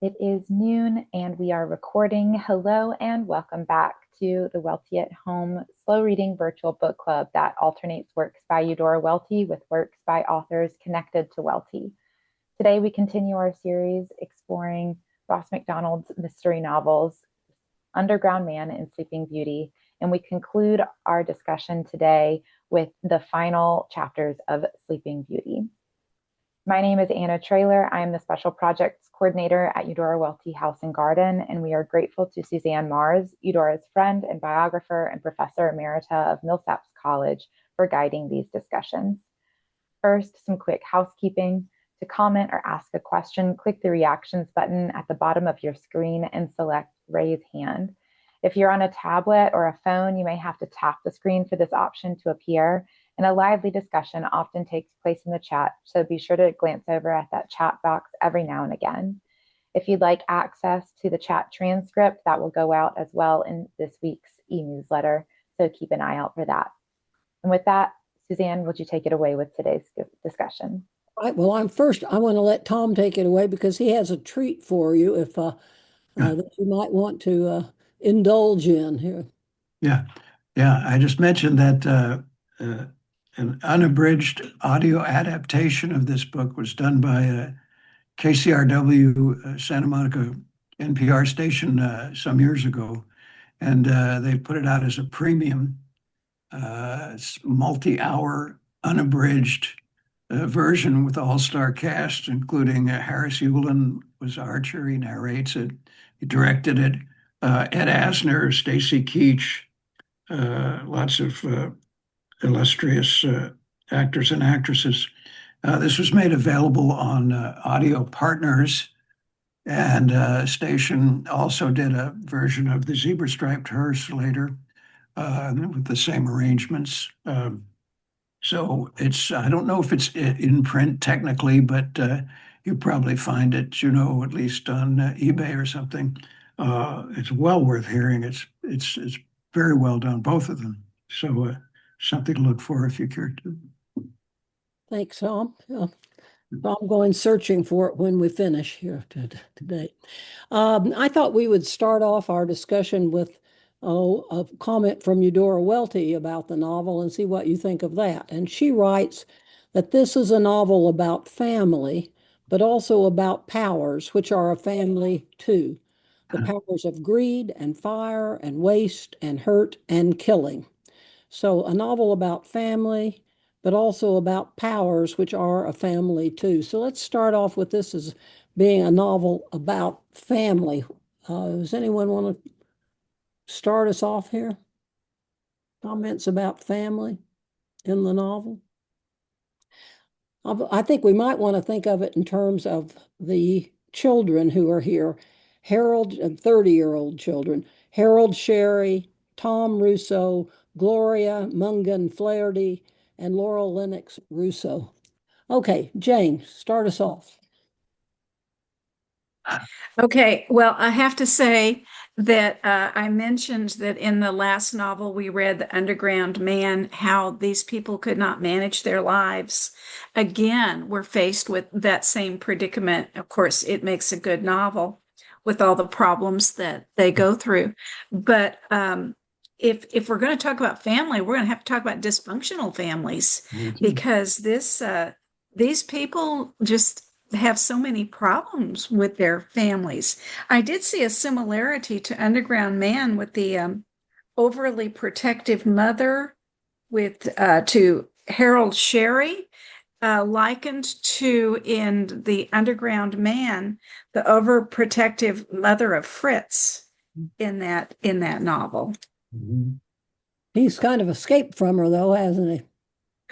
It is noon and we are recording. Hello and welcome back to the Welty at Home Slow Reading Virtual Book Club that alternates works by Eudora Welty with works by authors connected to Welty. Today we continue our series exploring Ross Macdonald's mystery novels, Underground Man and Sleeping Beauty, and we conclude our discussion today with the final chapters of Sleeping Beauty. My name is Anna Traylor. I am the Special Projects Coordinator at Eudora Welty House and Garden, and we are grateful to Suzanne Mars, Eudora's friend and biographer and Professor Emerita of Millsaps College, for guiding these discussions. First, some quick housekeeping. To comment or ask a question, click the reactions button at the bottom of your screen and select Raise Hand. If you're on a tablet or a phone, you may have to tap the screen for this option to appear. And a lively discussion often takes place in the chat, so be sure to glance over at that chat box every now and again. If you'd like access to the chat transcript, that will go out as well in this week's e-newsletter, so keep an eye out for that. And with that, Suzanne, would you take it away with today's discussion? Right. Well, I want to let Tom take it away because he has a treat for you if that you might want to indulge in here. Yeah, yeah. I just mentioned that an unabridged audio adaptation of this book was done by KCRW Santa Monica NPR station some years ago, and they put it out as a premium, multi-hour unabridged version with all-star cast, including Harris Yulin was Archer. He narrates it. He directed it. Ed Asner, Stacy Keach, lots of illustrious actors and actresses. This was made available on Audio Partners, and station also did a version of the Zebra Striped Hearse later with the same arrangements. So I don't know if it's in print technically, but you probably find it, at least on eBay or something. It's well worth hearing. It's very well done, both of them. So something to look for if you care to. Thanks, Tom. I'm going searching for it when we finish here today. I thought we would start off our discussion with a comment from Eudora Welty about the novel and see what you think of that. And she writes that this is a novel about family, but also about powers, which are a family too. The powers of greed and fire and waste and hurt and killing. So a novel about family, but also about powers, which are a family too. So let's start off with this as being a novel about family. Does anyone want to start us off here? Comments about family in the novel? I think we might want to think of it in terms of the children who are here. Harold and 30-year-old children, Harold Sherry, Tom Russo, Gloria Mungan Flaherty, and Laurel Lennox Russo. Okay, Jane, start us off. Okay, well, I have to say that I mentioned that in the last novel we read, The Underground Man, how these people could not manage their lives. Again, we're faced with that same predicament. Of course, it makes a good novel with all the problems that they go through. But if we're going to talk about family, we're going to have to talk about dysfunctional families because these people just have so many problems with their families. I did see a similarity to Underground Man with the overly protective mother to Harold Sherry, likened to in the Underground Man, the overprotective mother of Fritz in that novel. He's kind of escaped from her though, hasn't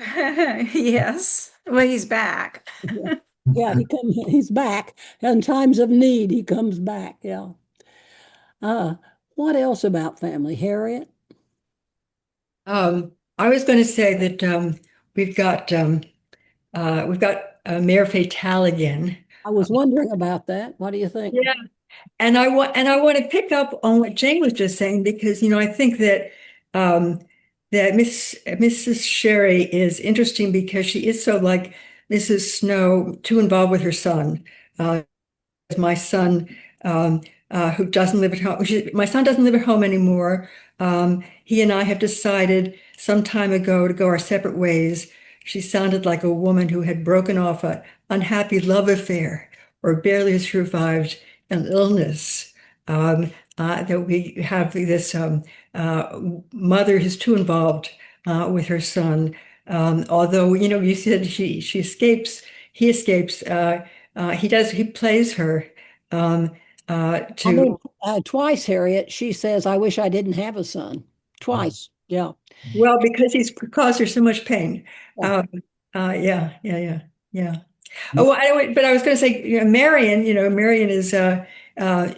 he? Yes. Well, he's back. Yeah, he's back. In times of need, he comes back. Yeah. What else about family, Harriet? I was going to say that we've got Mare Fatale again. I was wondering about that. What do you think? Yeah, and I want to pick up on what Jane was just saying because I think that that Mrs. Sherry is interesting because she is so like Mrs. Snow, too involved with her son. my son, who doesn't live at home. My son doesn't live at home anymore. He and I have decided some time ago to go our separate ways. She sounded like a woman who had broken off an unhappy love affair or barely survived an illness. That we have this mother who's too involved with her son. Although, you said she escapes, he escapes. He plays her um, I mean, to, twice, Harriet, she says, I wish I didn't have a son. Twice. Yeah. well, because he's caused her so much pain. Yeah. Um, yeah. Oh, but I was going to say, Marion, Marion is,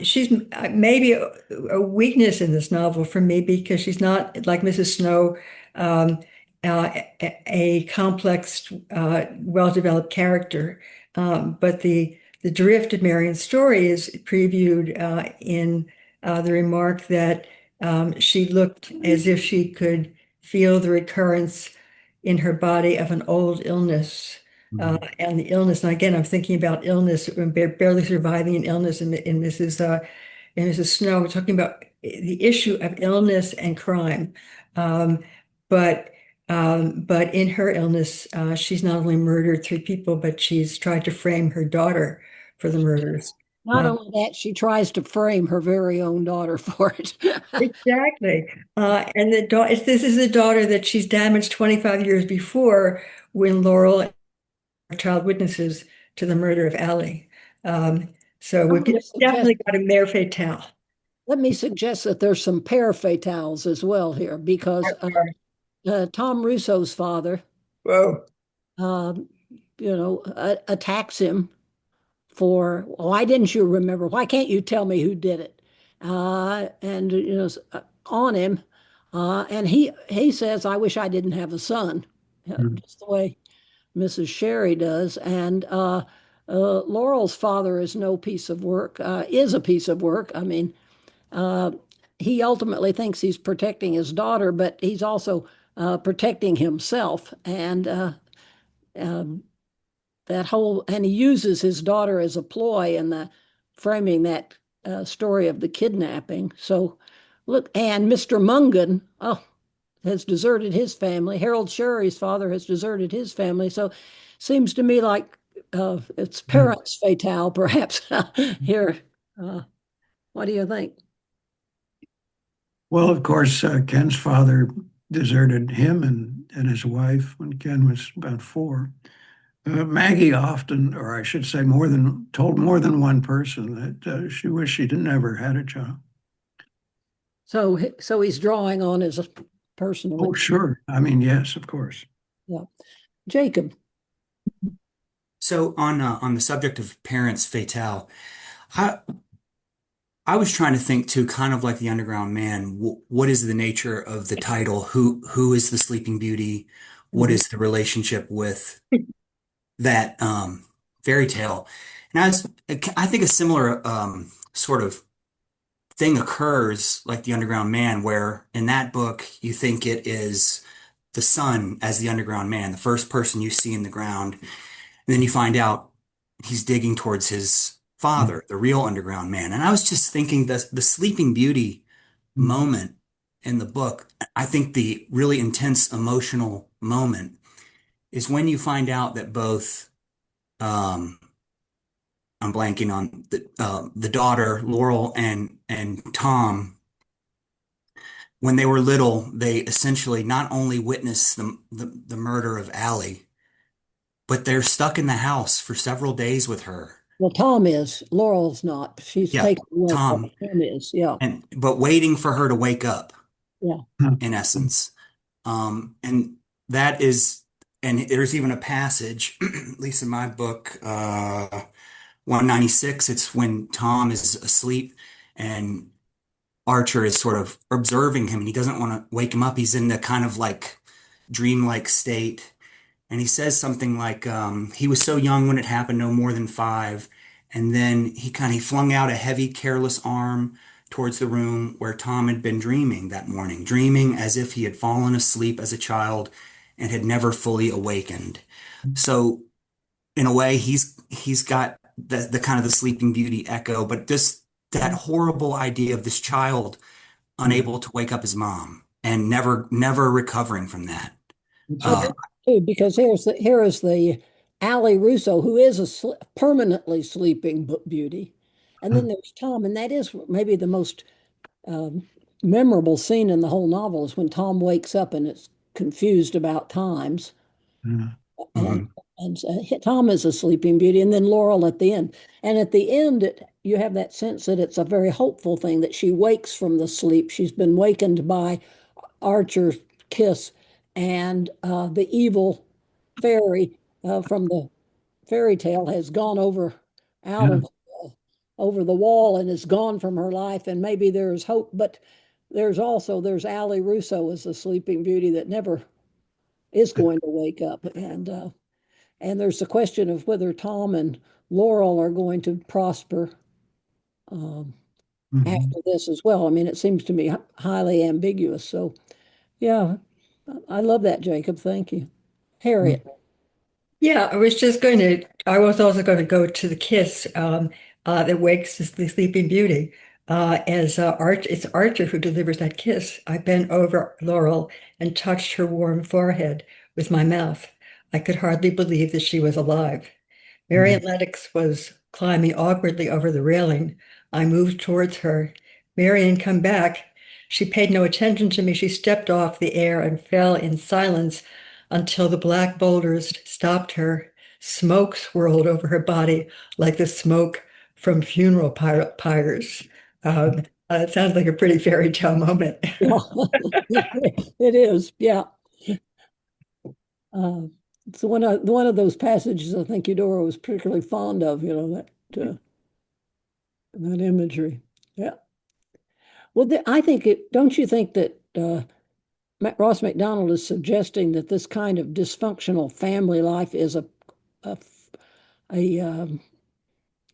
she's maybe a weakness in this novel for me because she's not like Mrs. Snow, um, a complex, well-developed character. But the drift of Marion's story is previewed in the remark that she looked as if she could feel the recurrence in her body of an old illness. And the illness, and again, I'm thinking about illness, barely surviving an illness in Mrs. Snow. We're talking about the issue of illness and crime. Um, but but in her illness, she's not only murdered three people, but she's tried to frame her daughter for the murders. Not Uh, only that, she tries to frame her very own daughter for it. exactly. And this is the daughter that she's damaged 25 years before when Laurel child witnesses to the murder of Allie. So I'm we've gonna suggest, definitely got a mare fatale. let me suggest that there's some père fatales as well here because Tom Russo's father, Whoa. um, attacks him for, why didn't you remember? Why can't you tell me who did it? And on him, and he says, "I wish I didn't have a son," just the way Mrs. Sherry does. And Laurel's father is no piece of work. Is a piece of work. I mean, uh, he ultimately thinks he's protecting his daughter, but he's also protecting himself. And um, and he uses his daughter as a ploy in the framing that story of the kidnapping. So look, and Mr. Mungan, oh, has deserted his family. Harold Sherry's father has deserted his family. So seems to me like it's parents fatale, perhaps here. Uh, what do you think? Well, of course, Ken's father deserted him and his wife when Ken was about four. Maggie often, or I should say, told more than one person that she wished she didn't ever had a child. So he's drawing on his personal. Oh, sure. I mean, yes, of course. Yeah, Jacob. So on the subject of parents fatale, I I was trying to think too, kind of like the Underground Man. What is the nature of the title? Who is the Sleeping Beauty? What Mhm. is the relationship with that fairy tale? And I think a similar sort of thing occurs like the Underground Man, where in that book you think it is the son as the Underground Man, the first person you see in the ground. And then you find out he's digging towards his father, the real Underground Man. And I was just thinking the Sleeping Beauty moment in the book, I think the really intense emotional moment is when you find out that both, um, I'm blanking on the daughter, Laurel and Tom, when they were little, they essentially not only witnessed the murder of Allie, but they're stuck in the house for several days with her. Well, Tom is. Laurel's not. She's Yeah, taken away from Tom, Tom is. Yeah. but waiting for her to wake up, Yeah. in essence. And that is, and there's even a passage, at least in my book, 196, it's when Tom is asleep and Archer is sort of observing him and he doesn't want to wake him up. He's in the kind of like dreamlike state. And he says something like, he was so young when it happened, no more than 5. And then he flung out a heavy, careless arm towards the room where Tom had been dreaming that morning, dreaming as if he had fallen asleep as a child and had never fully awakened. So in a way, he's got the kind of the Sleeping Beauty echo, but just that horrible idea of this child Yeah. unable to wake up his mom and never recovering from that. It's I Uh, a- think too, because here is the Ali Russo, who is a permanently sleeping beauty, and then there's Tom, and that is maybe the most um, memorable scene in the whole novel is when Tom wakes up and is confused about times, yeah. and mhm. Tom is a sleeping beauty, and then Laurel at the end. And at the end, you have that sense that it's a very hopeful thing that she wakes from the sleep. She's been wakened by Archer's kiss, and the evil fairy from the fairy tale has gone out Yeah. of over the wall and is gone from her life. And maybe there's hope, but there's Ali Russo as the sleeping beauty that never is going to wake up, and there's the question of whether Tom and Laurel are going to prosper um, Mhm. after this as well. I mean, it seems to me highly ambiguous. So, yeah, I love that, Jacob. Thank you. Harriet. Yeah, I was also going to go to the kiss that wakes the Sleeping Beauty. As it's Archer who delivers that kiss. I bent over Laurel and touched her warm forehead with my mouth. I could hardly believe that she was alive. Marian Mhm. Lennox was climbing awkwardly over the railing. I moved towards her. Marian, come back. She paid no attention to me. She stepped off the air and fell in silence until the black boulders stopped her. Smoke swirled over her body like the smoke from funeral pyres. It sounds like a pretty fairy tale moment. Yeah, it is. Yeah. Uh, it's one of those passages I think Eudora was particularly fond of, that imagery. Yeah. Well, I think don't you think that Ross Macdonald is suggesting that this kind of dysfunctional family life is a, a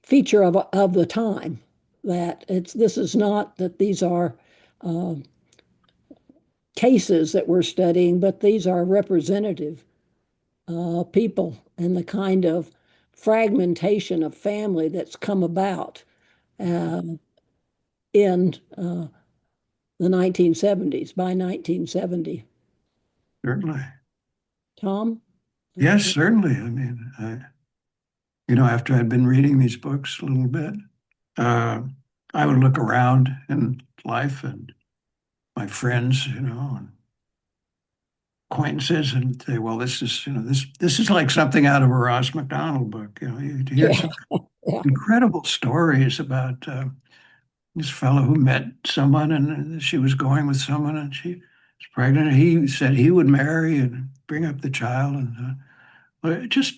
feature of the time, that this is not that these are uh, cases that we're studying, but these are representative people and the kind of fragmentation of family that's come about uh, in the 1970s, by 1970. Certainly. Tom? Yes, certainly. I mean, after I'd been reading these books a little bit, uh, I would look around in life and my friends, and acquaintances and say, well, this is like something out of a Ross Macdonald book. You hear Yeah, some yeah, incredible stories about this fellow who met someone and she was going with someone and she was pregnant. He said he would marry and bring up the child. And it's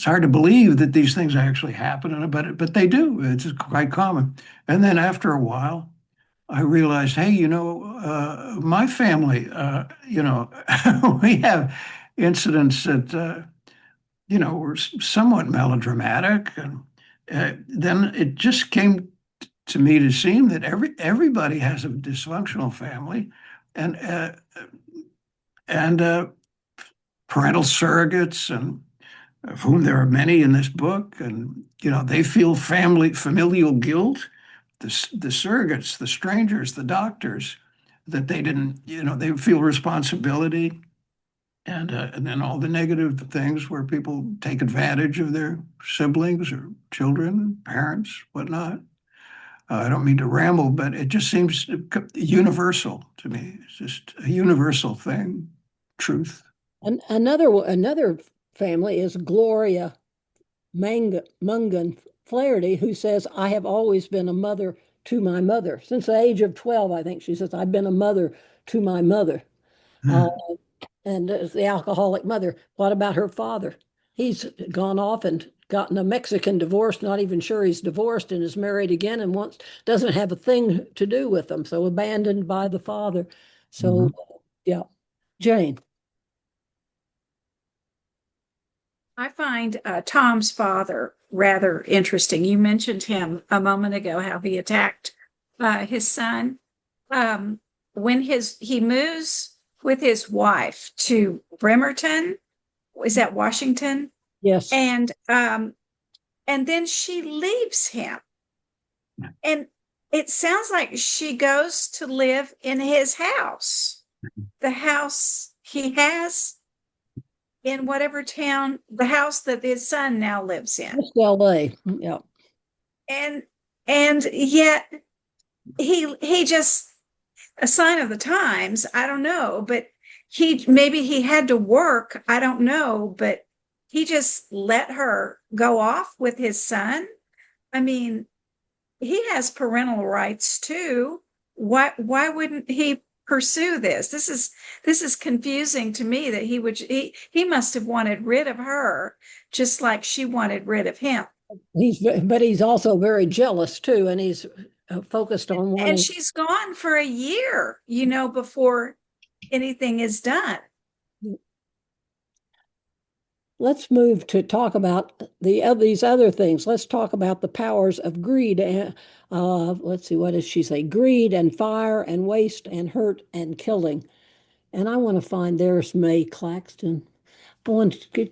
hard to believe that these things actually happen, but they do. It's quite common. And then after a while, I realized, hey, my family, we have incidents that, were somewhat melodramatic. And then it just came to me to seem that everybody has a dysfunctional family, and and parental surrogates, and of whom there are many in this book, and they feel familial guilt. The surrogates, the strangers, the doctors, that they didn't, they feel responsibility, and then all the negative things where people take advantage of their siblings or children, parents, whatnot. I don't mean to ramble, but it just seems universal to me. It's just a universal thing, truth. and another family is Gloria Mungan Flaherty, who says, I have always been a mother to my mother. Since the age of 12, I think she says, I've been a mother to my mother. Uh, Hmm. and as the alcoholic mother, what about her father? He's gone off and gotten a Mexican divorce, not even sure he's divorced, and is married again and doesn't have a thing to do with them. So abandoned by the father. Mhm. So, yeah. Jane. I find Tom's father rather interesting. You mentioned him a moment ago, how he attacked his son. Um, when he moves with his wife to Bremerton, is that Washington? Yes. And and then she leaves him. And it sounds like she goes to live in his house, the house he has in whatever town, the house that his son now lives in. West LA. Yeah. And yet he just, a sign of the times, I don't know, but maybe he had to work, I don't know, but he just let her go off with his son. I mean, he has parental rights too. Why wouldn't he pursue this? This is confusing to me that he must have wanted rid of her just like she wanted rid of him. But he's also very jealous too, and he's focused on And wanting. she's gone for a year, before anything is done. Let's move to talk about these other things. Let's talk about the powers of greed. Let's see, what does she say? Greed and fire and waste and hurt and killing. And I want to find there's May Claxton.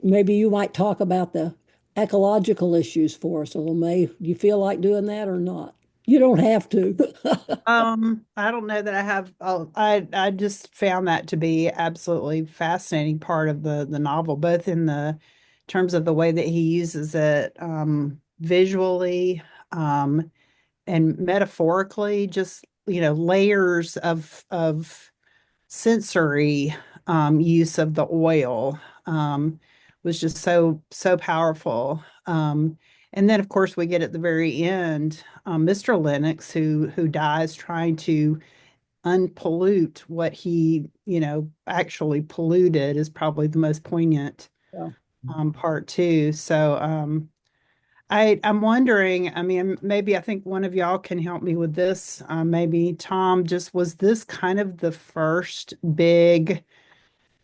Maybe you might talk about the ecological issues for us a little, May. Do you feel like doing that or not? You don't have to. I don't know that I have. I just found that to be absolutely fascinating part of the novel, both in the terms of the way that he uses it visually and metaphorically, just layers of sensory use of the oil was just so powerful. And then, of course, we get at the very end, Mr. Lennox, who dies trying to unpollute what he, actually polluted, is probably the most poignant Yeah. part too. So I'm wondering, I mean, maybe I think one of y'all can help me with this. Maybe Tom, just was this kind of the first big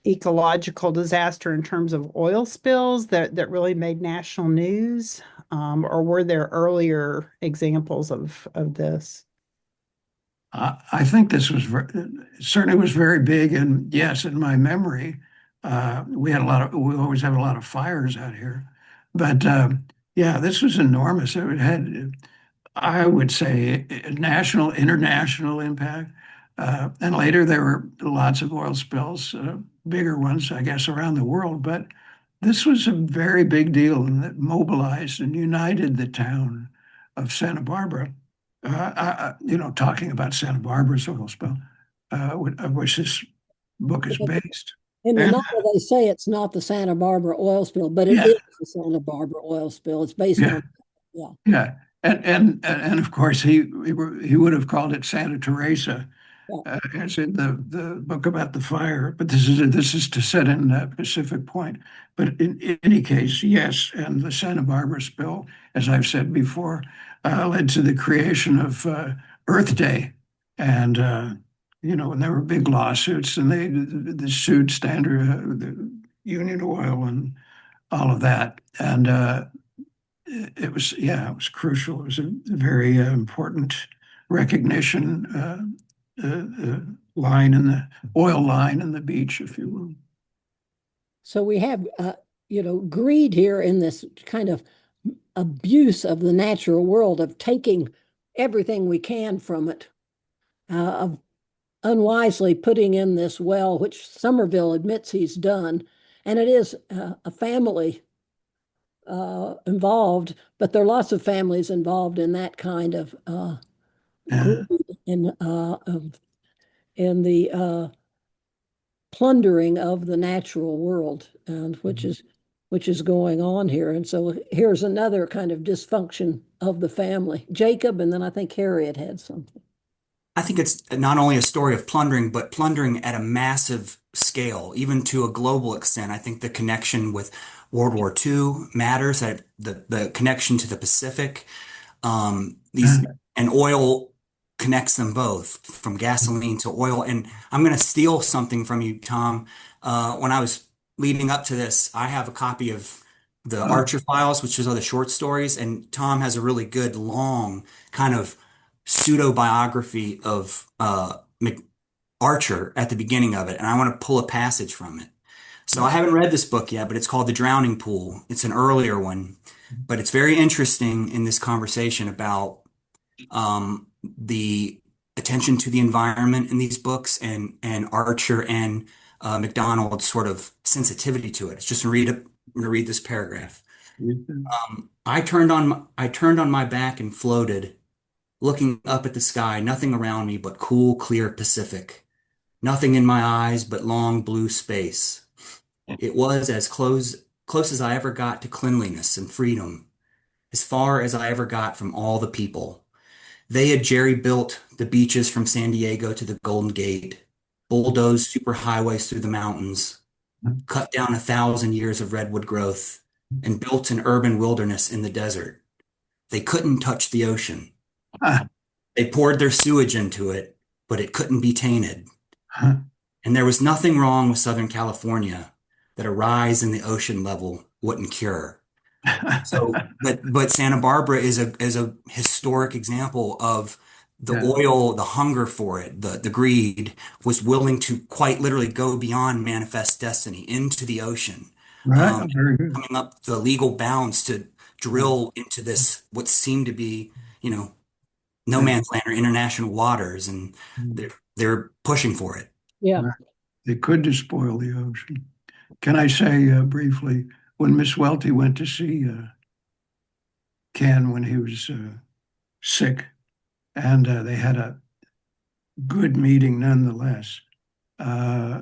ecological disaster in terms of oil spills that really made national news? Or were there earlier examples of this? I think this was certainly was very big, and yes, in my memory, we always have a lot of fires out here, but yeah, this was enormous. It had, I would say, a national, international impact, and later there were lots of oil spills, bigger ones, I guess, around the world. But this was a very big deal, and that mobilized and united the town of Santa Barbara. Talking about Santa Barbara's oil spill, of which this book is based. In the And novel, they say it's not the Santa Barbara oil spill, but it yeah, is the Santa Barbara oil spill. It's based yeah, on, yeah. yeah, and of course he would have called it Santa Teresa, Yeah. as in the book about the fire. But this is to set in Pacific Point. But in any case, yes, and the Santa Barbara spill, as I've said before, led to the creation of Earth Day, and and there were big lawsuits, and they sued Standard, the Union Oil, and all of that, and it was crucial. It was a very important recognition. Line in the oil line in the beach, if you will. So we have, greed here in this kind of abuse of the natural world, of taking everything we can from it, of unwisely putting in this well, which Somerville admits he's done. And it is a family involved, but there are lots of families involved in that kind of Yeah. greed in the plundering of the natural world, and which is going on here. And so here's another kind of dysfunction of the family. Jacob, and then I think Harriet had something. I think it's not only a story of plundering, but plundering at a massive scale, even to a global extent. I think the connection with World War II matters, that the connection to the Pacific, these Yeah. and oil connects them both, from gasoline to oil. And I'm going to steal something from you, Tom. When I was leading up to this, I have a copy of the Oh, Archer Files, which is other short stories, and Tom has a really good long kind of pseudo biography of Archer at the beginning of it, and I want to pull a passage from it. So I haven't read this book yet, but it's called The Drowning Pool. It's an earlier one. But it's very interesting in this conversation about the attention to the environment in these books and Archer and McDonald's sort of sensitivity to it. It's just I'm gonna read this paragraph. I turned on my back and floated, looking up at the sky, nothing around me but cool, clear Pacific. Nothing in my eyes but long blue space. It was as close as I ever got to cleanliness and freedom, as far as I ever got from all the people. They had jerry built the beaches from San Diego to the Golden Gate, bulldozed superhighways through the mountains, cut down 1,000 years of redwood growth, and built an urban wilderness in the desert. They couldn't touch the ocean. Ah, They poured their sewage into it, but it couldn't be tainted. huh. And there was nothing wrong with Southern California that a rise in the ocean level wouldn't cure. So, but Santa Barbara is a historic example of the Yeah, oil, the hunger for it, the greed was willing to quite literally go beyond manifest destiny into the ocean, right. um, Very good. coming up the legal bounds to drill into this what seemed to be, no They, man's land or international waters, and they're pushing for it. Yeah. they could despoil the ocean. Can I say briefly, when Miss Welty went to see Ken when he was sick, and they had a good meeting nonetheless. Uh,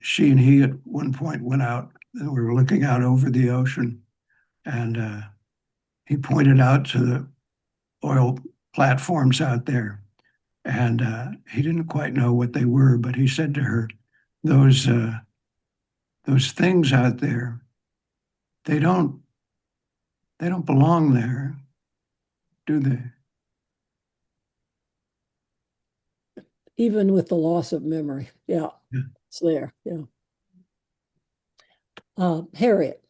she and he at one point went out and we were looking out over the ocean, and he pointed out to the oil platforms out there, and he didn't quite know what they were, but he said to her, "Those those things out there, they don't they don't belong there, do they?" Even with the loss of memory. Yeah, Yeah. it's there. Yeah. Harriet.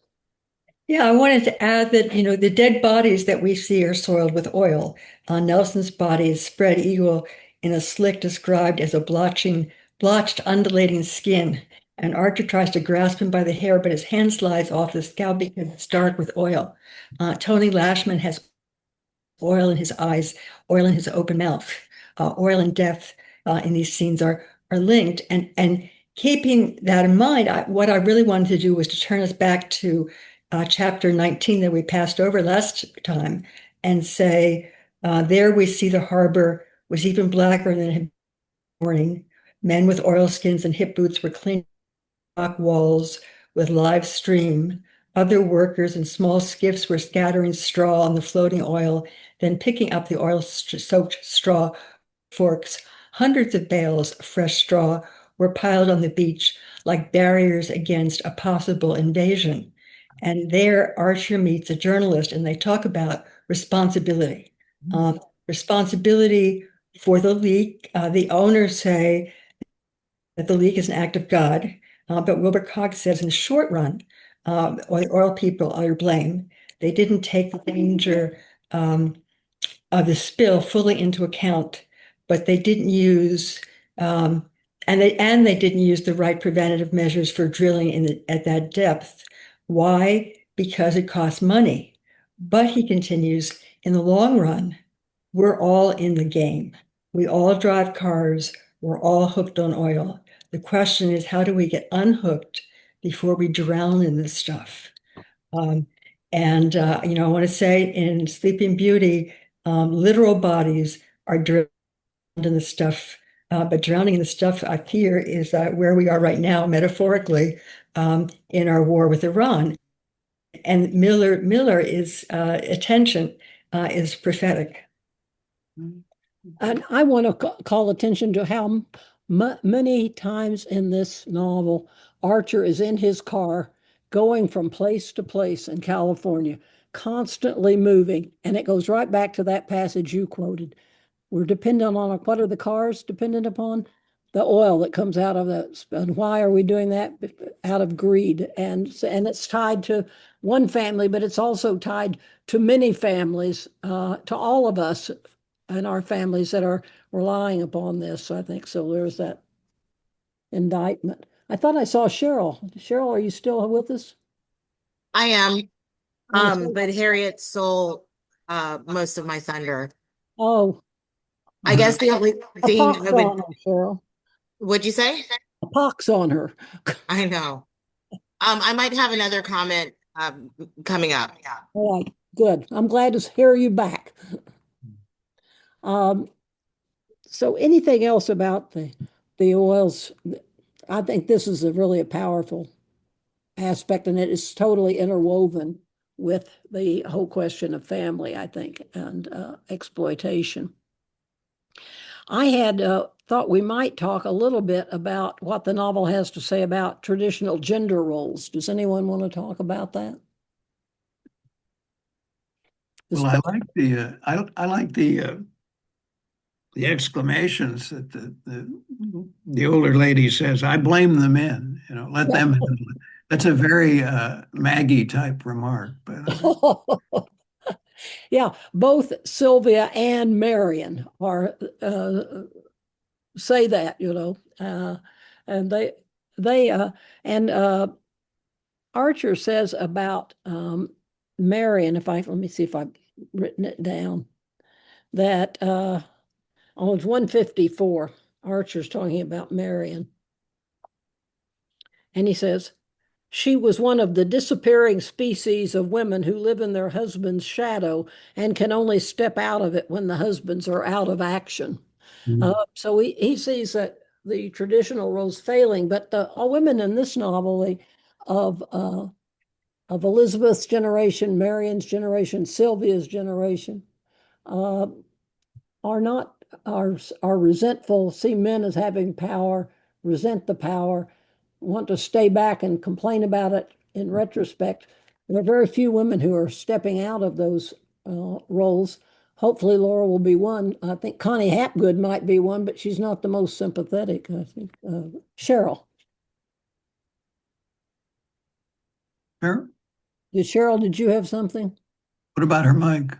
Yeah, I wanted to add that, the dead bodies that we see are soiled with oil. Nelson's body is spread eagle in a slick described as a blotched, undulating skin. And Archer tries to grasp him by the hair, but his hand slides off the scalp because it's dark with oil. Tony Lashman has oil in his eyes, oil in his open mouth, oil and death in these scenes are linked. And keeping that in mind, what I really wanted to do was to turn us back to chapter 19 that we passed over last time and say, there we see the harbor was even blacker than it had been morning. Men with oilskins and hip boots were cleaning rock walls with live stream. Other workers in small skiffs were scattering straw on the floating oil, then picking up the oil-soaked straw forks. Hundreds of bales of fresh straw were piled on the beach like barriers against a possible invasion. And there, Archer meets a journalist, and they talk about responsibility. Responsibility for the leak. The owners say that the leak is an act of God, but Wilbur Cox says in the short run, oil people are to blame. They didn't take the danger of the spill fully into account, but they didn't use and they didn't use the right preventative measures for drilling at that depth. Why? Because it costs money. But he continues, in the long run, we're all in the game. We all drive cars. We're all hooked on oil. The question is, how do we get unhooked before we drown in this stuff? I want to say in Sleeping Beauty, literal bodies are drowned in the stuff, but drowning in the stuff, I fear, is where we are right now, metaphorically, in our war with Iran. And Miller is attention is prophetic. And I want to call attention to how many times in this novel Archer is in his car going from place to place in California, constantly moving. And it goes right back to that passage you quoted. We're dependent on what are the cars dependent upon? The oil that comes out of that. And why are we doing that? Out of greed. And it's tied to one family, but it's also tied to many families, to all of us and our families that are relying upon this. I think so. There's that indictment. I thought I saw Cheryl. Cheryl, are you still with us? I am. Oh, But Harriet stole most of my thunder. oh, I guess the only a thing pox I on would, her, Cheryl. would you say? A pox on her. I know. I might have another comment coming up. All right, good. I'm glad to hear you back. Um, so anything else about the oils? I think this is really a powerful aspect, and it is totally interwoven with the whole question of family, I think, and exploitation. I had thought we might talk a little bit about what the novel has to say about traditional gender roles. Does anyone want to talk about that? Well, I like the exclamations that the older lady says. I blame the men. Let them handle it. That's a very Maggie type remark, but Yeah, both Sylvia and Marion are say that, and they and Archer says about Marion, if I let me see if I've written it down, that oh, it's 154. Archer's talking about Marion. And he says, she was one of the disappearing species of women who live in their husband's shadow and can only step out of it when the husbands are out of action. So he sees that the traditional roles failing, but the all women in this novel of uh, of Elizabeth's generation, Marion's generation, Sylvia's generation, uh, are not are resentful, see men as having power, resent the power, want to stay back and complain about it in retrospect. There are very few women who are stepping out of those roles. Hopefully, Laura will be one. I think Connie Hapgood might be one, but she's not the most sympathetic, I think. Cheryl. sure. Cheryl, did you have something? What about her mic?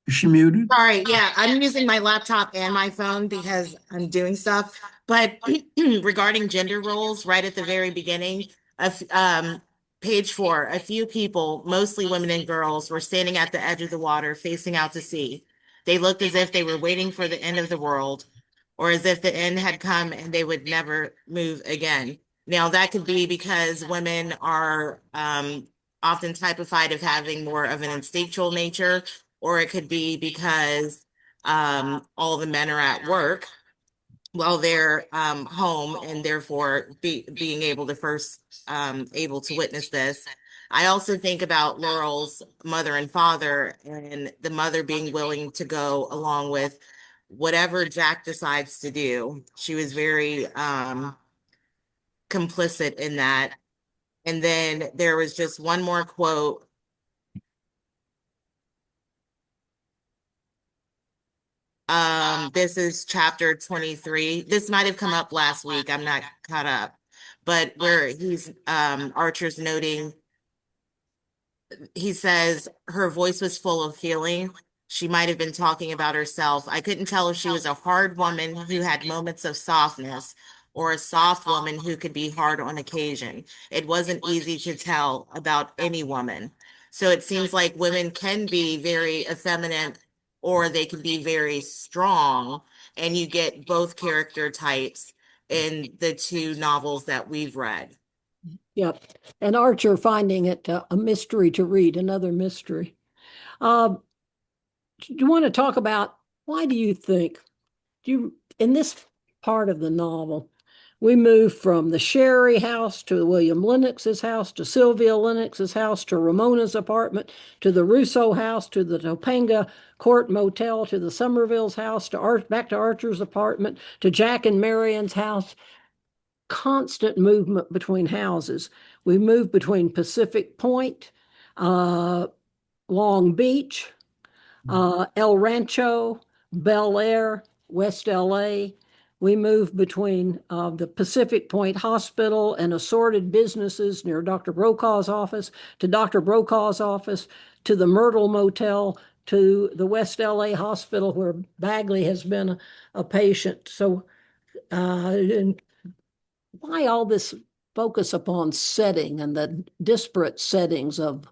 Is she muted? Sorry, yeah, I'm using my laptop and my phone because I'm doing stuff. But regarding gender roles, right at the very beginning of page 4, a few people, mostly women and girls, were standing at the edge of the water, facing out to sea. They looked as if they were waiting for the end of the world, or as if the end had come and they would never move again. Now, that could be because women are often typified of having more of an instinctual nature, or it could be because all the men are at work while they're home, and therefore being able to first able to witness this. I also think about Laurel's mother and father, and the mother being willing to go along with whatever Jack decides to do. She was very complicit in that. And then there was just one more quote. This is chapter 23. This might have come up last week. I'm not caught up. But where he's Archer's noting, he says her voice was full of feeling. She might have been talking about herself. I couldn't tell if she was a hard woman who had moments of softness or a soft woman who could be hard on occasion. It wasn't easy to tell about any woman. So it seems like women can be very effeminate or they can be very strong, and you get both character types in the two novels that we've read. Yep. And Archer finding it a mystery to read, another mystery. Do you want to talk about why do you think in this part of the novel, we move from the Sherry house to William Lennox's house to Sylvia Lennox's house to Ramona's apartment to the Russo house to the Topanga Court Motel to the Somerville's house to back to Archer's apartment to Jack and Marion's house. Constant movement between houses. We move between Pacific Point, Long Beach, El Rancho, Bel Air, West LA. We move between the Pacific Point Hospital and assorted businesses near Dr. Brokaw's office to Dr. Brokaw's office to the Myrtle Motel to the West LA Hospital where Bagley has been a patient. So, why all this focus upon setting and the disparate settings of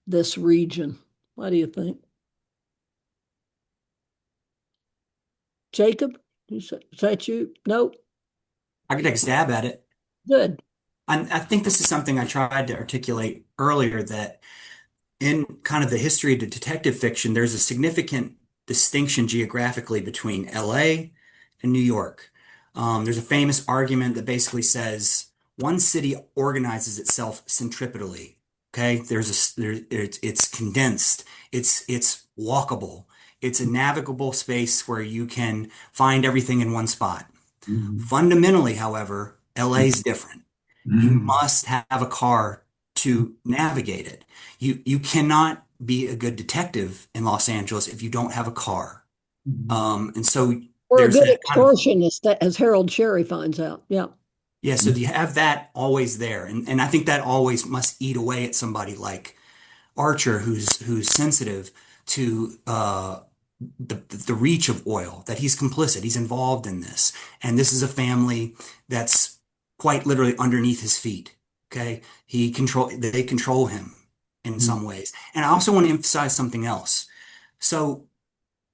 this region. What do you think? Jacob, is that you? Nope. I could take a stab at it. Good. I think this is something I tried to articulate earlier, that in kind of the history of detective fiction, there's a significant distinction geographically between LA and New York. There's a famous argument that basically says one city organizes itself centripetally. Okay, it's condensed, it's walkable, it's a navigable space where you can find everything in one spot. Mhm. Fundamentally, however, LA is different. You Mhm. must have a car to navigate it. You cannot be a good detective in Los Angeles if you don't have a car. Mhm. And so Or a there's good that kind of, extortionist, as Harold Cherry finds out. Yeah. yeah, so you have that always there. And I think that always must eat away at somebody like Archer, who's sensitive to the reach of oil, that he's complicit, he's involved in this, and this is a family that's quite literally underneath his feet. Okay, they control him in Mhm. some ways, and I also want to emphasize something else. So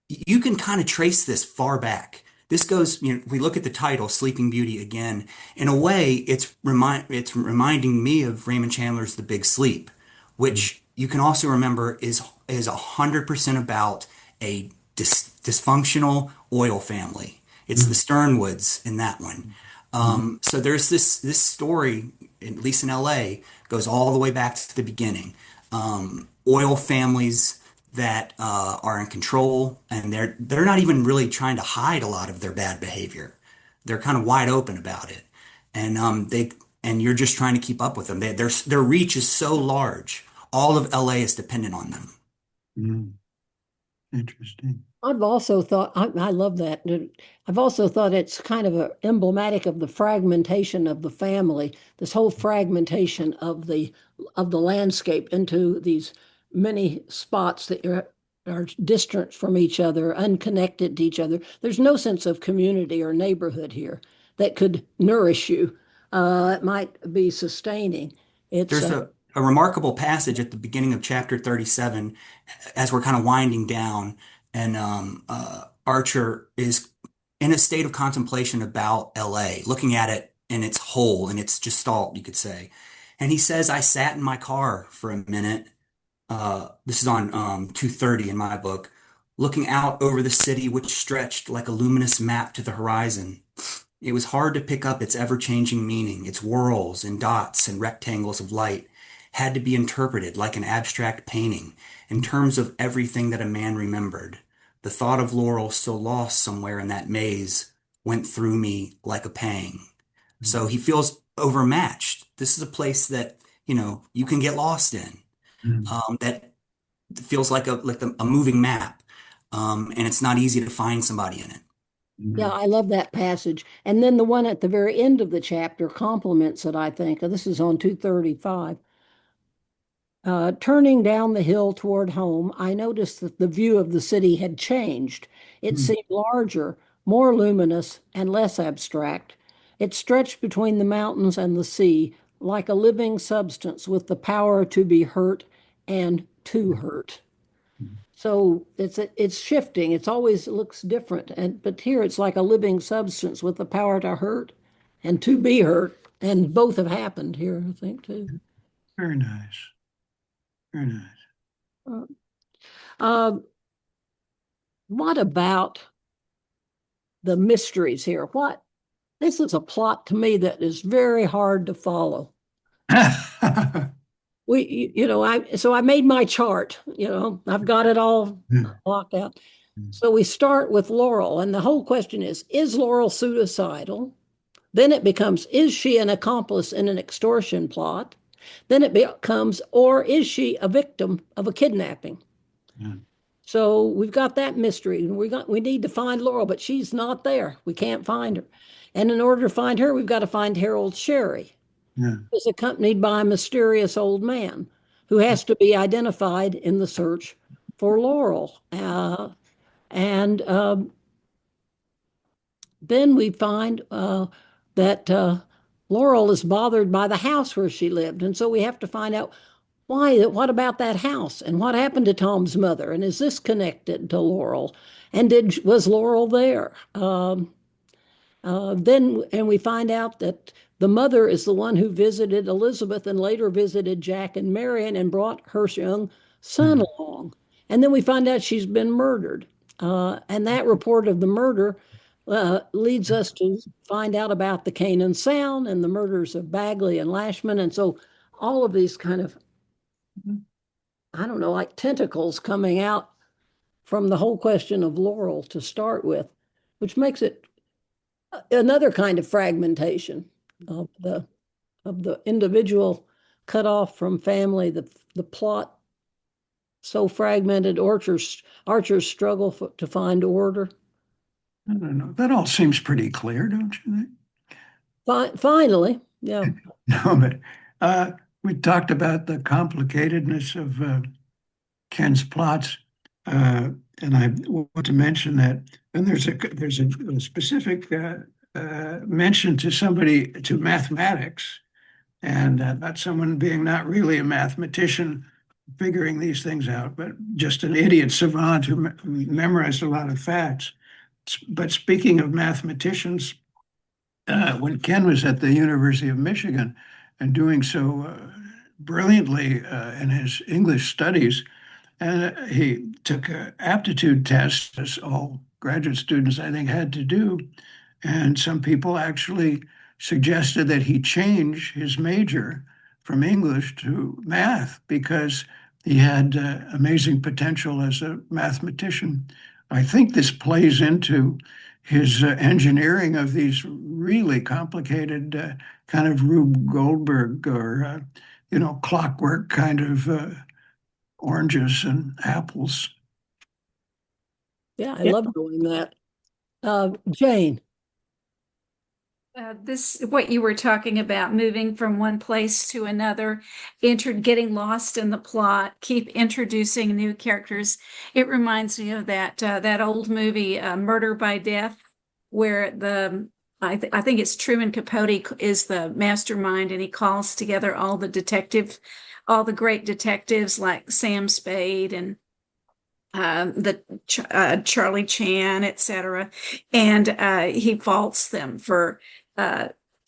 you can kind of trace this far back. This goes, if we look at the title, Sleeping Beauty again, in a way, it's reminding me of Raymond Chandler's The Big Sleep, which you can also remember is 100% about a dysfunctional oil family. It's the Mhm. Sternwoods in that one. Mhm. So there's this story, at least in LA, goes all the way back to the beginning. Oil families that are in control, and they're not even really trying to hide a lot of their bad behavior. They're kind of wide open about it, and you're just trying to keep up with them. Their reach is so large. All of LA is dependent on them. Mhm. Interesting. I've also thought, I love that. I've also thought it's kind of emblematic of the fragmentation of the family, this whole fragmentation of the landscape into these many spots that are distant from each other, unconnected to each other. There's no sense of community or neighborhood here that could nourish you. It might be sustaining. It's There's a remarkable passage at the beginning of chapter 37 as we're kind of winding down, and Archer is in a state of contemplation about LA, looking at it in its whole, in its gestalt, you could say. And he says, I sat in my car for a minute. This is on 230 in my book, looking out over the city, which stretched like a luminous map to the horizon. It was hard to pick up its ever-changing meaning. Its whirls and dots and rectangles of light had to be interpreted like an abstract painting in terms of everything that a man remembered. The thought of Laurel still lost somewhere in that maze went through me like a pang. So he feels overmatched. This is a place that, you can get lost in, Mhm. that feels like a moving map. And it's not easy to find somebody in it. Yeah, Mhm. I love that passage. And then the one at the very end of the chapter complements it, I think. This is on 235. Turning down the hill toward home, I noticed that the view of the city had changed. It Mhm. seemed larger, more luminous, and less abstract. It stretched between the mountains and the sea like a living substance with the power to be hurt and to hurt. So it's shifting. It's always it looks different. But here it's like a living substance with the power to hurt and to be hurt. And both have happened here, I think, too. Very nice. Very nice. Uh, um, what about the mysteries here? This is a plot to me that is very hard to follow. I made my chart, I've got it all blocked out. So we start with Laurel, and the whole question is Laurel suicidal? Then it becomes, is she an accomplice in an extortion plot? Then it becomes, or is she a victim of a kidnapping? Yeah. So we've got that mystery, and we need to find Laurel, but she's not there. We can't find her. And in order to find her, we've got to find Harold Sherry, Yeah. who's accompanied by a mysterious old man who has to be identified in the search for Laurel. And Then we find that Laurel is bothered by the house where she lived. And so we have to find out why, what about that house? And what happened to Tom's mother? And is this connected to Laurel? And was Laurel there? And we find out that the mother is the one who visited Elizabeth and later visited Jack and Marion and brought her young son along. And then we find out she's been murdered. And that report of the murder leads us to find out about the Canaan Sound and the murders of Bagley and Lashman. And so all of these kind of, I don't know, like tentacles coming out from the whole question of Laurel to start with, which makes it another kind of fragmentation of the individual cut off from family, the plot so fragmented, Archer's struggle to find order. I don't know. That all seems pretty clear, don't you think? Finally, yeah. No, but we talked about the complicatedness of Ken's plots, and I want to mention that. And there's a specific mention to mathematics, and not someone being not really a mathematician figuring these things out, but just an idiot savant who memorized a lot of facts. But speaking of mathematicians, when Ken was at the University of Michigan and doing so brilliantly in his English studies, and he took an aptitude test, as all graduate students, I think, had to do. And some people actually suggested that he change his major from English to math because he had amazing potential as a mathematician. I think this plays into his engineering of these really complicated kind of Rube Goldberg or, clockwork kind of oranges and apples. Yeah, I love doing that. Jane. What you were talking about, moving from one place to another, getting lost in the plot, keep introducing new characters. It reminds me of that old movie, Murder by Death, where I think it's Truman Capote is the mastermind, and he calls together all the great detectives like Sam Spade and Charlie Chan, etc., and he faults them for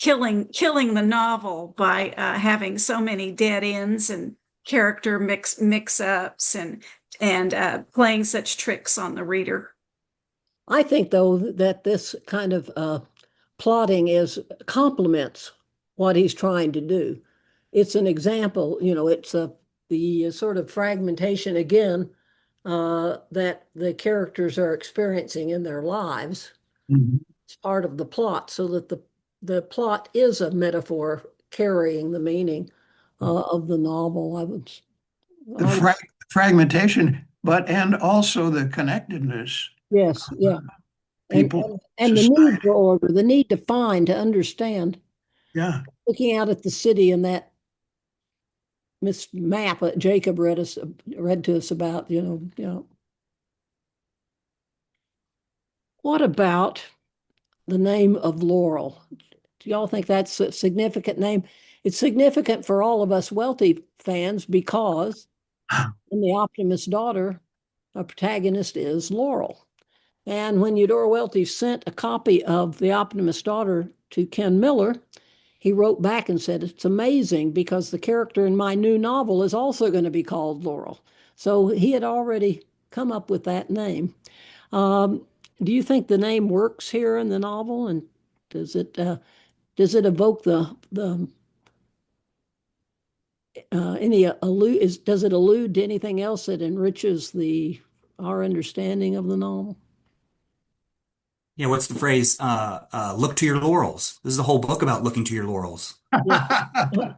killing the novel by having so many dead ends and character mix ups and playing such tricks on the reader. I think, though, that this kind of plotting complements what he's trying to do. It's an example, it's the sort of fragmentation again that the characters are experiencing in their lives. Mm-hmm. It's part of the plot, so that the plot is a metaphor carrying the meaning of the novel. The fragmentation, and also the connectedness. Yes, yeah. People, and the need for order, the need to find, to understand. Yeah. Looking out at the city and that map that Jacob read to us about, What about the name of Laurel? Do y'all think that's a significant name? It's significant for all of us Welty fans because in The Optimist's Daughter, our protagonist is Laurel. And when Eudora Welty sent a copy of The Optimist's Daughter to Ken Miller, he wrote back and said, "It's amazing because the character in my new novel is also going to be called Laurel." So he had already come up with that name. Do you think the name works here in the novel, and does it evoke does it allude to anything else that enriches our understanding of the novel? Yeah, what's the phrase? Look to your laurels. This is the whole book about looking to your laurels. Yeah.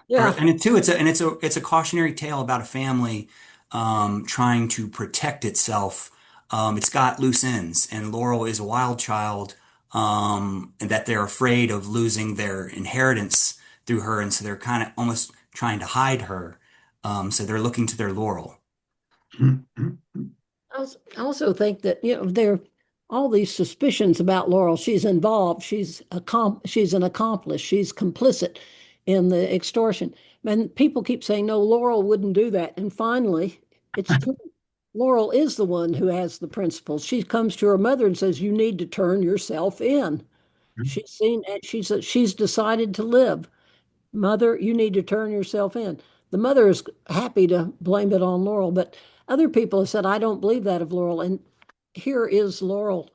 And it's a cautionary tale about a family trying to protect itself. It's got loose ends, and Laurel is a wild child, and that they're afraid of losing their inheritance through her, and so they're kind of almost trying to hide her. So they're looking to their Laurel. I also think that, all these suspicions about Laurel. She's involved. She's an accomplice. She's complicit in the extortion. And people keep saying, no, Laurel wouldn't do that. And finally, it's true. Laurel is the one who has the principles. She comes to her mother and says, "You need to turn yourself in." She's seen and she's decided to live. Mother, you need to turn yourself in. The mother is happy to blame it on Laurel, but other people have said, I don't believe that of Laurel. And here is Laurel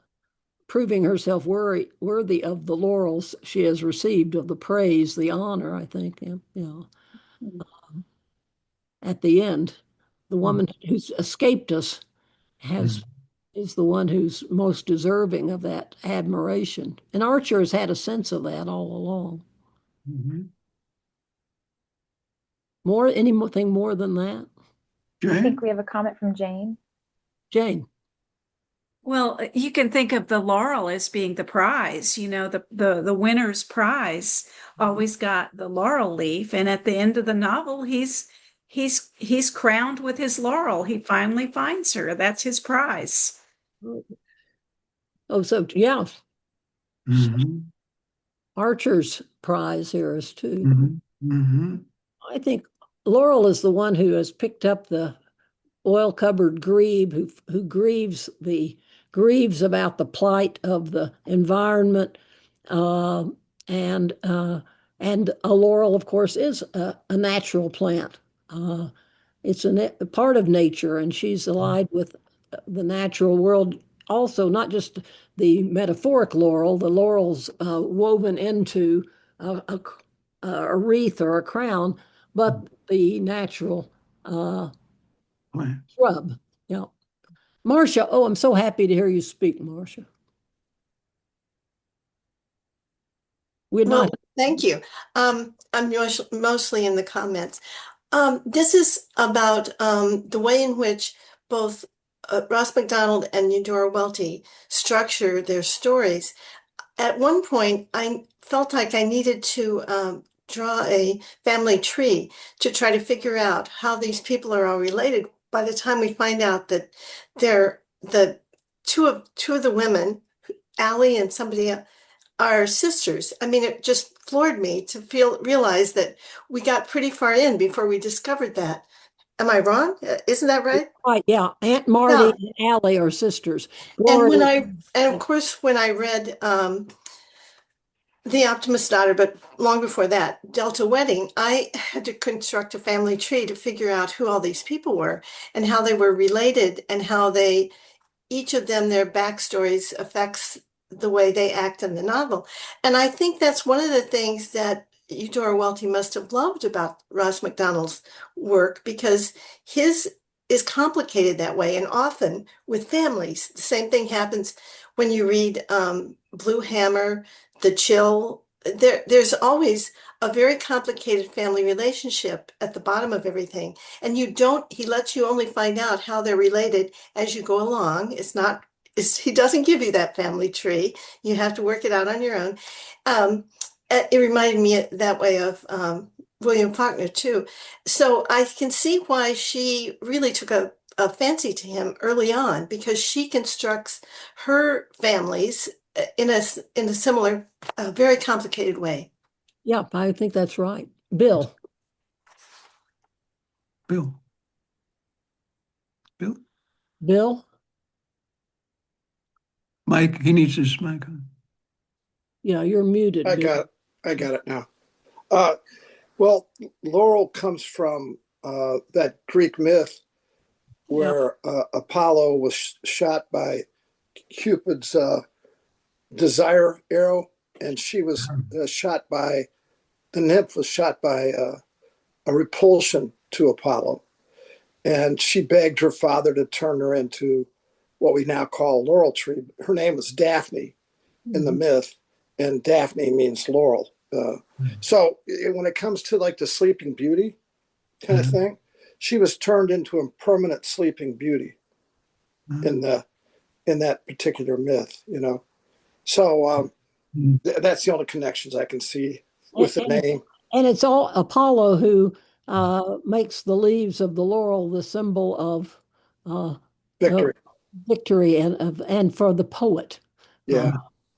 proving herself worthy of the laurels she has received, of the praise, the honor, I think. At the end, the woman who's escaped us has is the one who's most deserving of that admiration. And Archer has had a sense of that all along. Anything more than that? I think we have a comment from Jane. Jane. Well, you can think of the laurel as being the prize, the winner's prize always got the laurel leaf. And at the end of the novel, he's crowned with his laurel. He finally finds her. That's his prize. Oh, so yeah. Archer's prize here is too. I think Laurel is the one who has picked up the oil-covered grebe, who grieves about the plight of the environment, and a laurel, of course, is a natural plant. It's a part of nature, and she's allied with the natural world. Also, not just the metaphoric laurel, the laurel's woven into a wreath or a crown, but the natural shrub. Yeah. Marcia, oh, I'm so happy to hear you speak, Marcia. Thank you. I'm mostly in the comments. This is about the way in which both Ross Macdonald and Eudora Welty structure their stories. At one point, I felt like I needed to draw a family tree to try to figure out how these people are all related. By the time we find out that they're the two of the women, Allie and somebody else, are sisters. I mean, it just floored me to realize that we got pretty far in before we discovered that. Am I wrong? Isn't that right? Right, yeah. Aunt Marty and Allie are sisters. And of course, when I read The Optimist's Daughter, but long before that, Delta Wedding, I had to construct a family tree to figure out who all these people were and how they were related and how each of them, their backstories affects the way they act in the novel. And I think that's one of the things that Eudora Welty must have loved about Ross Macdonald's work, because his is complicated that way. And often with families, the same thing happens when you read Blue Hammer, The Chill. There's always a very complicated family relationship at the bottom of everything. And he lets you only find out how they're related as you go along. He doesn't give you that family tree. You have to work it out on your own. It reminded me that way of William Faulkner too. So I can see why she really took a fancy to him early on, because she constructs her families in a similar, very complicated way. Yeah, I think that's right. Bill. Mike, he needs his mic on. Yeah, you're muted. I got it now. Well, Laurel comes from that Greek myth where Apollo was shot by Cupid's desire arrow, and she was the nymph was shot by a repulsion to Apollo. And she begged her father to turn her into what we now call a laurel tree. Her name was Daphne in the myth, and Daphne means laurel. So when it comes to like the Sleeping Beauty kind of thing, she was turned into a permanent Sleeping Beauty in that particular myth, So that's the only connections I can see with the name. And it's all Apollo who makes the leaves of the laurel the symbol of victory. victory and for the poet. Yeah.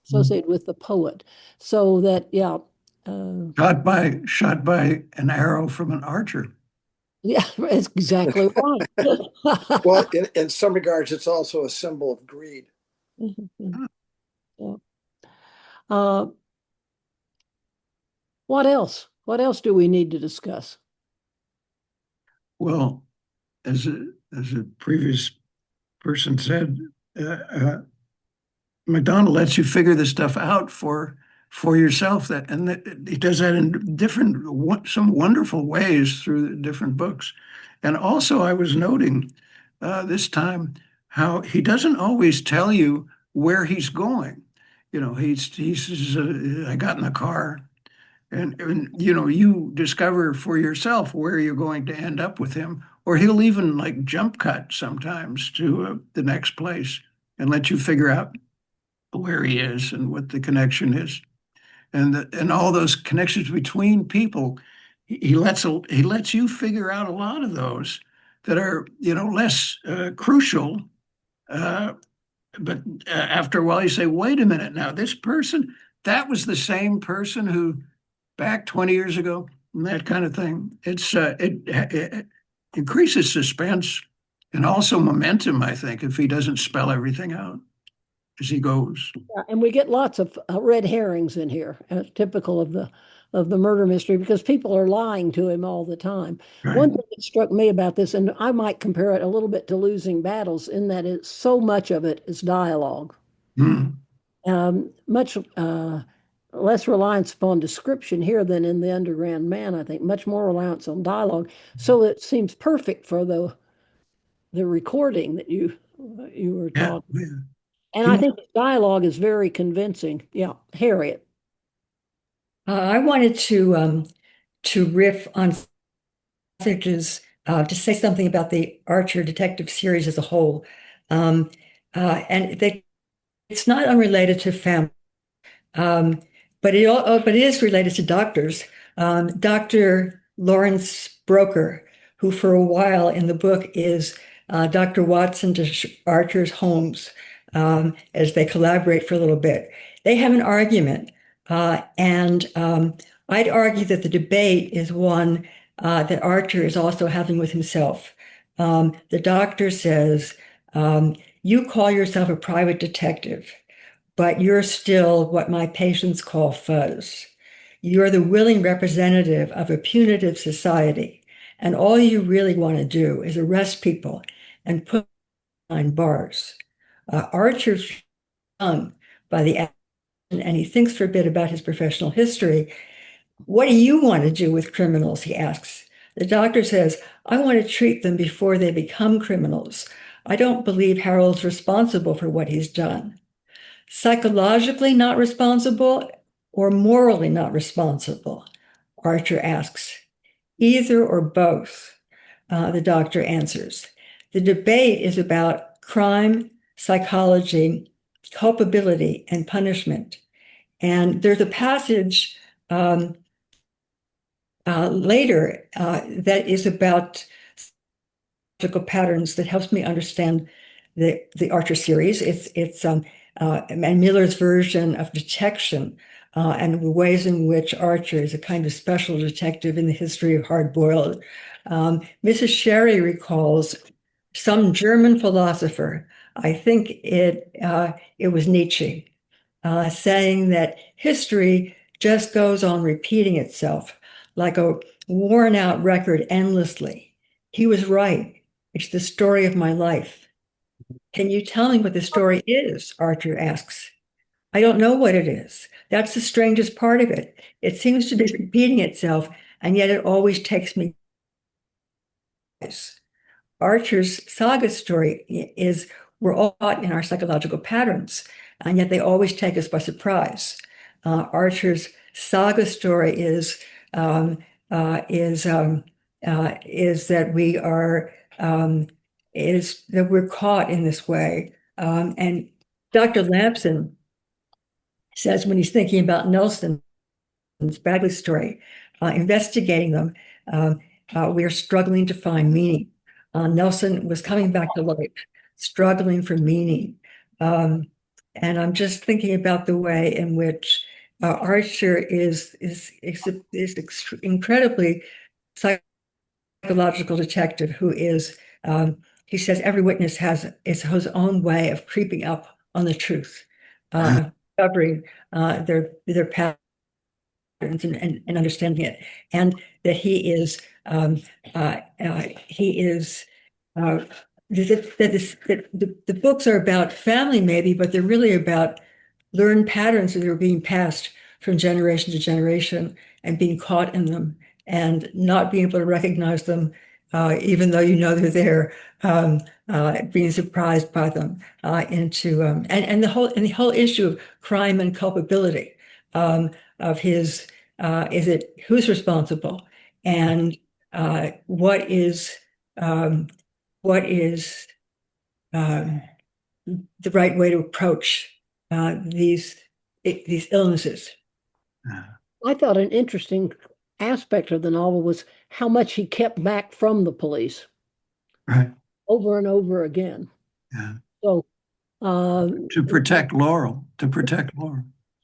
Associated with the poet. So that, yeah. Shot by an arrow from an archer. Yeah, that's exactly right. Well, in some regards, it's also a symbol of greed. Yeah. Uh, what else? What else do we need to discuss? Well, as a previous person said, Macdonald lets you figure this stuff out for yourself. He does that in some wonderful ways through the different books. And also, I was noting this time how he doesn't always tell you where he's going. He says, "I got in the car." And you discover for yourself where you're going to end up with him, or he'll even like jump cut sometimes to the next place and let you figure out where he is and what the connection is, and all those connections between people. He lets you figure out a lot of those that are less crucial. Uh, but after a while, you say, "Wait a minute, now this person, that was the same person who back 20 years ago," and that kind of thing. It increases suspense and also momentum, I think, if he doesn't spell everything out as he goes. Yeah, and we get lots of red herrings in here, typical of the murder mystery, because people are lying to him all the time. Right. One thing that struck me about this, and I might compare it a little bit to Losing Battles, in that so much of it is dialogue. Mm. Much less reliance upon description here than in The Underground Man, I think. Much more reliance on dialogue. So it seems perfect for the recording that you were Yeah. talking. Yeah. And I think the dialogue is very convincing. Yeah, Harriet. I wanted to riff on passages to say something about the Archer detective series as a whole, and it's not unrelated to family, um, but it is related to doctors. Dr. Lawrence Broker, who for a while in the book is Dr. Watson to Archer's Holmes, as they collaborate for a little bit. They have an argument, and I'd argue that the debate is one that Archer is also having with himself. The doctor says, "You call yourself a private detective, but you're still what my patients call fuzz. You're the willing representative of a punitive society, and all you really want to do is arrest people and put them behind bars." Archer's stung by the action, and he thinks for a bit about his professional history. "What do you want to do with criminals?" he asks. The doctor says, "I want to treat them before they become criminals. I don't believe Harold's responsible for what he's done." Psychologically not responsible or morally not responsible? Archer asks. "Either or both," the doctor answers. The debate is about crime, psychology, culpability, and punishment. And there's a passage later that is about patterns that helps me understand the Archer series. It's and Miller's version of detection, and the ways in which Archer is a kind of special detective in the history of hard-boiled. Mrs. Sherry recalls some German philosopher, I think it was Nietzsche, saying that history just goes on repeating itself like a worn-out record endlessly. He was right. It's the story of my life. "Can you tell me what the story is?" Archer asks. "I don't know what it is. That's the strangest part of it. It seems to be repeating itself, and yet it always takes me." Archer's saga story is we're all caught in our psychological patterns, and yet they always take us by surprise. Archer's saga story is that we are is that we're caught in this way. And Dr. Lampson says when he's thinking about Nelson's Bagley story, investigating them, we are struggling to find meaning. Nelson was coming back to life. struggling for meaning. And I'm just thinking about the way in which Archer is incredibly psychological detective who is, he says every witness has his own way of creeping up on the truth, discovering their patterns and understanding it, and that he is that the books are about family maybe, but they're really about learned patterns that are being passed from generation to generation and being caught in them and not being able to recognize them, even though you know they're there, being surprised by them, and the whole issue of crime and culpability, of his, is it who's responsible, and what is um, um, the right way to approach these illnesses. I thought an interesting aspect of the novel was how much he kept back from the police Right. over and over again. Yeah. So, To protect Laurel,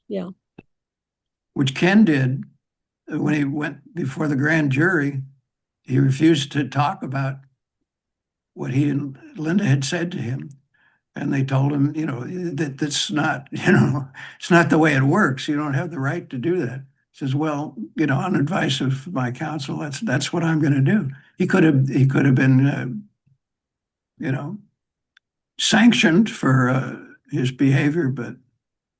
yeah. which Ken did when he went before the grand jury. He refused to talk about what he and Linda had said to him. And they told him, that that's not, it's not the way it works. You don't have the right to do that. He says, well, on advice of my counsel, that's what I'm going to do. He could have been, sanctioned for his behavior, but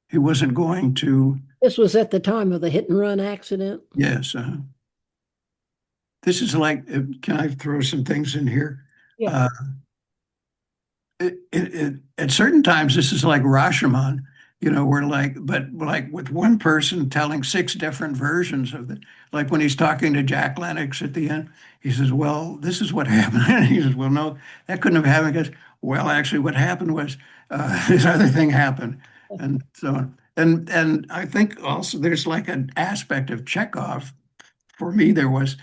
he wasn't going to. This was at the time of the hit and run accident. Yes. This is like, can I throw some things in here? Yeah. At certain times, this is like Rashomon, but like with one person telling six different versions of it. Like when he's talking to Jack Lennox at the end, he says, well, this is what happened. And he says, well, no, that couldn't have happened. He goes, well, actually, what happened was this other thing happened. And so on. And I think also there's like an aspect of Chekhov. For me, there was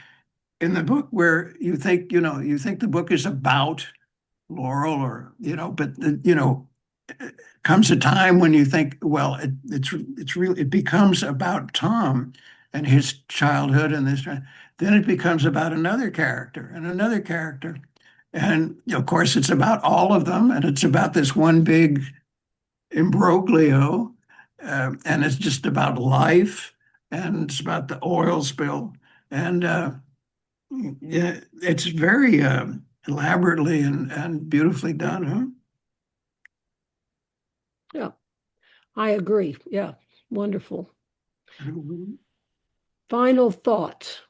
in the book where you think the book is about Laurel, or but comes a time when you think, well, it becomes about Tom and his childhood and this. Then it becomes about another character and another character, and of course it's about all of them, and it's about this one big imbroglio, and it's just about life, and it's about the oil spill, and yeah, it's very elaborately and beautifully done, huh? Yeah, I agree. Yeah, wonderful. Final thoughts.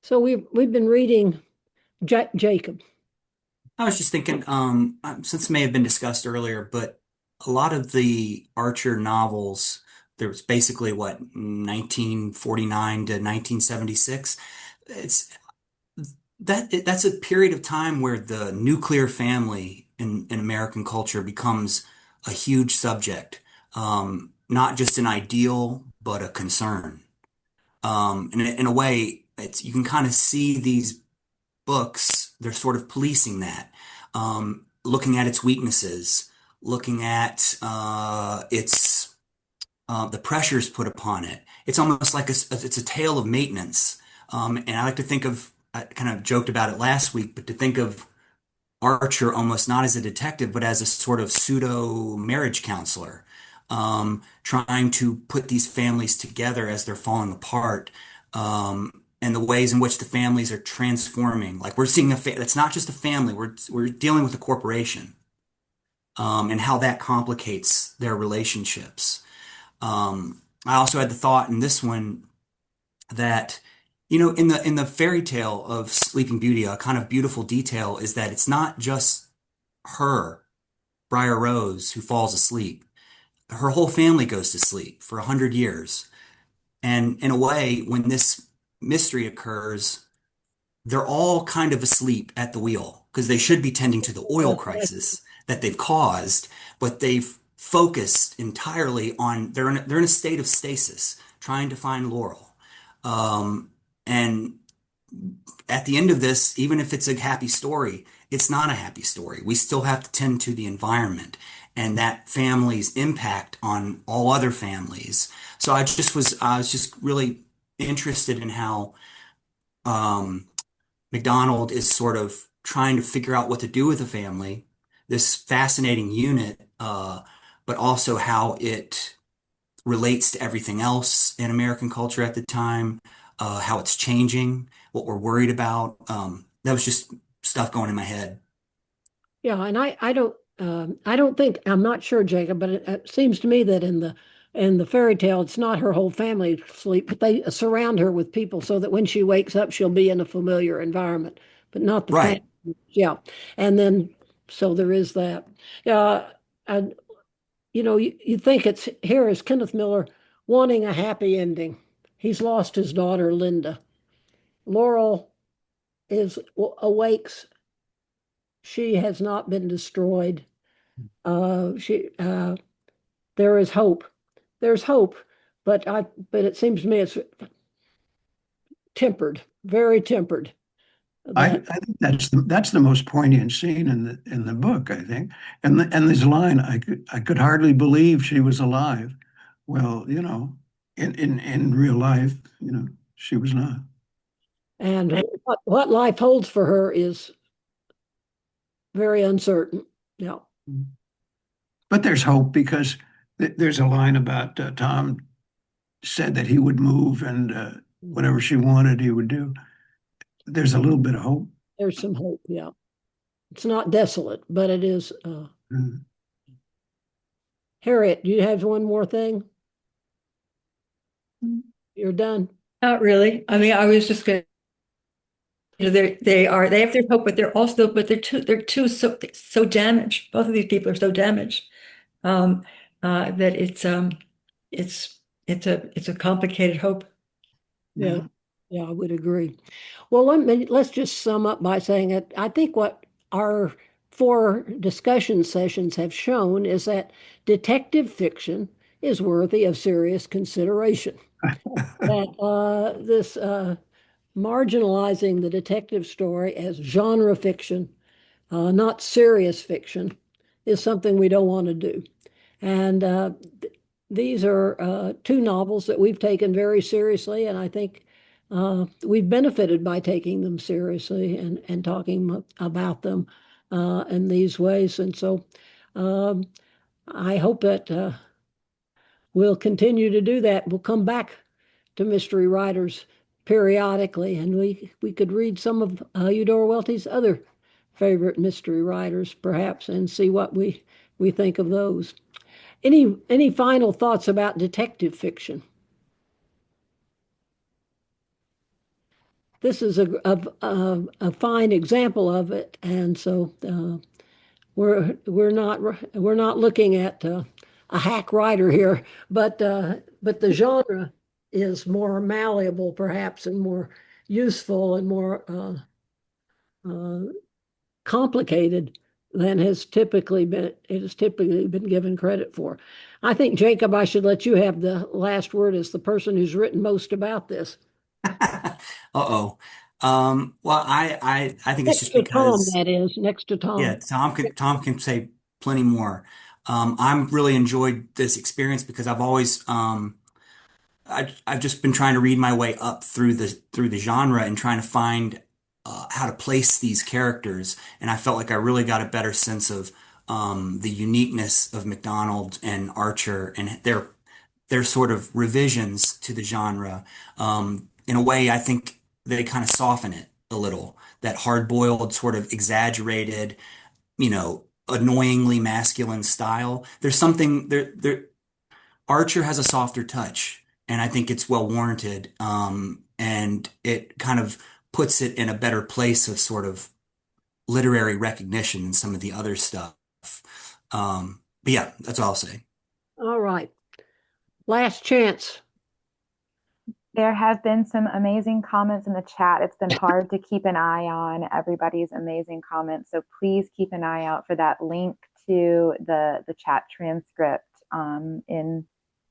So we've been reading Jacob. I was just thinking, since it may have been discussed earlier, but a lot of the Archer novels, there was basically what, 1949 to 1976. That's a period of time where the nuclear family in American culture becomes a huge subject, not just an ideal, but a concern. And in a way, you can kind of see these books, they're sort of policing that, looking at its weaknesses, looking at its the pressures put upon it. It's almost like it's a tale of maintenance. And I like to think of, I kind of joked about it last week, but to think of Archer almost not as a detective, but as a sort of pseudo marriage counselor, trying to put these families together as they're falling apart. And the ways in which the families are transforming. Like we're seeing that's not just a family, we're dealing with a corporation, and how that complicates their relationships. I also had the thought in this one that, in the fairy tale of Sleeping Beauty, a kind of beautiful detail is that it's not just her, Briar Rose, who falls asleep. Her whole family goes to sleep for 100 years. And in a way, when this mystery occurs, they're all kind of asleep at the wheel because they should be tending to the oil crisis that they've caused, but they've focused entirely on they're in a state of stasis, trying to find Laurel. And at the end of this, even if it's a happy story, it's not a happy story. We still have to tend to the environment and that family's impact on all other families. So I was just really interested in how um, McDonald is sort of trying to figure out what to do with the family, this fascinating unit, but also how it relates to everything else in American culture at the time, how it's changing, what we're worried about. That was just stuff going in my head. Yeah, and I don't think, I'm not sure, Jacob, but it seems to me that in the fairy tale, it's not her whole family sleep, but they surround her with people so that when she wakes up, she'll be in a familiar environment, but not the family. Right. Yeah, and then so there is that. Yeah, and you think it's here is Kenneth Miller wanting a happy ending. He's lost his daughter Linda. Laurel is awakes. She has not been destroyed. She there is hope. There's hope, but it seems to me it's tempered, very tempered. I That think that's the most poignant scene in the book, I think. And this line, I could hardly believe she was alive. Well, in real life, she was not. and what life holds for her is very uncertain. Yeah. But there's hope because there's a line about Tom said that he would move and whatever she wanted, he would do. There's a little bit of hope. There's some hope. Yeah. It's not desolate, but it is. Mm. Harriet, do you have one more thing? You're done. Not really. I mean, I was just going to, they have their hope, but they're too so damaged. Both of these people are so damaged um, that it's it's a complicated hope. Yeah. Yeah, I would agree. Well, let's just sum up by saying that I think what our four discussion sessions have shown is that detective fiction is worthy of serious consideration. That this marginalizing the detective story as genre fiction, not serious fiction, is something we don't want to do. And these are two novels that we've taken very seriously, and I think we've benefited by taking them seriously and talking about them in these ways. And so um, I hope that we'll continue to do that. We'll come back to mystery writers periodically, and we could read some of Eudora Welty's other favorite mystery writers, perhaps, and see what we think of those. Any final thoughts about detective fiction? This is a fine example of it, and so we're not looking at a hack writer here, but the genre is more malleable, perhaps, and more useful and more uh, complicated than has typically been given credit for. I think, Jacob, I should let you have the last word as the person who's written most about this. Uh-oh. Well, I think it's Next just to Tom, because, that is, next to yeah, Tom. Tom can say plenty more. I'm really enjoyed this experience because I've just been trying to read my way up through the genre and trying to find how to place these characters, and I felt like I really got a better sense of the uniqueness of MacDonald and Archer and their sort of revisions to the genre. In a way, I think they kind of soften it a little. That hard-boiled, sort of exaggerated, annoyingly masculine style. There's something there. Archer has a softer touch, and I think it's well warranted. And it kind of puts it in a better place of sort of literary recognition than some of the other stuff. But yeah, that's all I'll say. All right. Last chance. There have been some amazing comments in the chat. It's been hard to keep an eye on everybody's amazing comments. So please keep an eye out for that link to the chat transcript in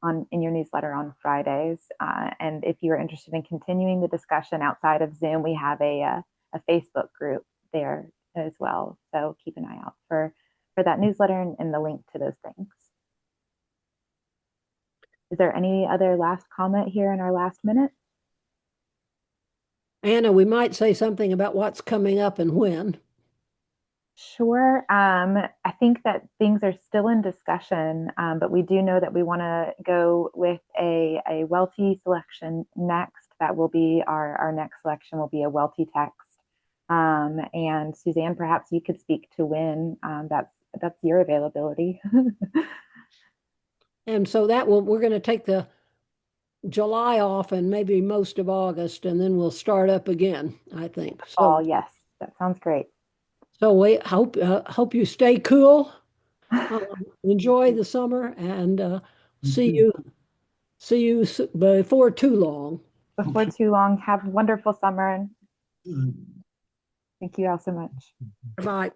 in your newsletter on Fridays. And if you're interested in continuing the discussion outside of Zoom, we have a Facebook group there as well. So keep an eye out for that newsletter and the link to those things. Is there any other last comment here in our last minute? Anna, we might say something about what's coming up and when. Sure. I think that things are still in discussion, but we do know that we want to go with a Welty selection next. That will be our next selection will be a Welty text. And Suzanne, perhaps you could speak to when that's your availability. And so we're going to take the July off and maybe most of August, and then we'll start up again, I think. So, yes, that sounds great. So we hope you stay cool, enjoy the summer, and see you before too long. Before too long, have a wonderful summer. Thank you all so much. Bye.